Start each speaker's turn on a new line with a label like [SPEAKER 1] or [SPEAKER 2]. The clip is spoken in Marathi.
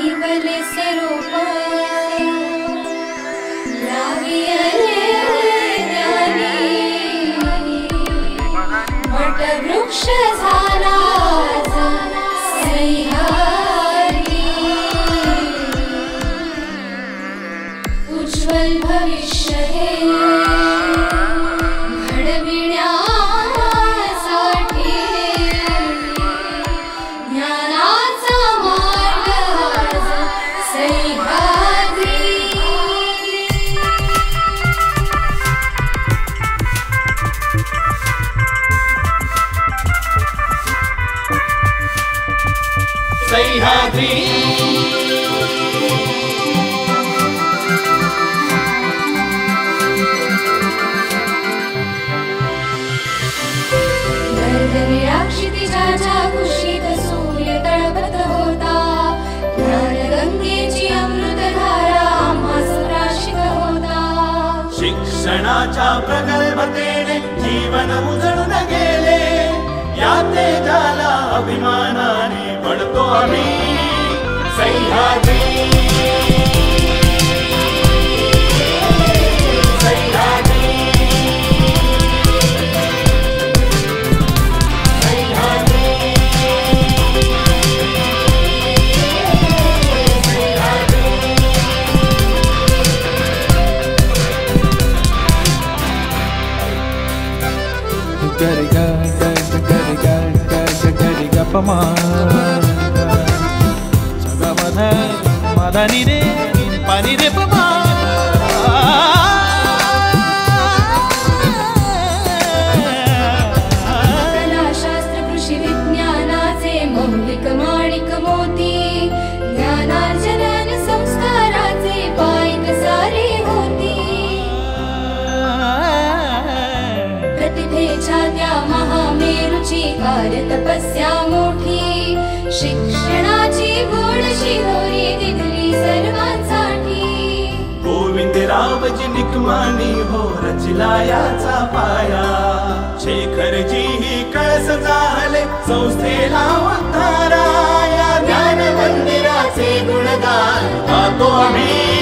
[SPEAKER 1] केवले स्वरूप लावियले ज्ञानी वटवृक्ष झाला सह्याद्री उज्ज्वल भविष्य हे
[SPEAKER 2] सह्याद्री
[SPEAKER 1] क्षितिजाच्या कुशीत सूर्य तळपत होता ज्ञानगंगेची अमृतधारा आम्हास प्राशित होता
[SPEAKER 2] शिक्षणाच्या प्रगल्भतेने जीवन उजळून गेले या तेजाला अभिमानाने पडतो आम्ही सह्याद्री
[SPEAKER 3] पमा सगा मधानी रे पानी रे पमा
[SPEAKER 1] कलाशास्त्र कृषी विज्ञानाचे मौलिक माणिक मोती ज्ञानार्जन संस्काराचे पायक सारे होती प्रतिभेच्या त्या महामेरुची कार्य तपस्या मोठी शिक्षणाची गोड शिदोरी दिधली सर्वांसाठी
[SPEAKER 2] गोविंदरावजी निकमानी हो रचला याचा पाया शेखरजी ही कळस झाले संस्थेला उद्धारा या ज्ञान मंदिराचे गुणगान गातो आम्ही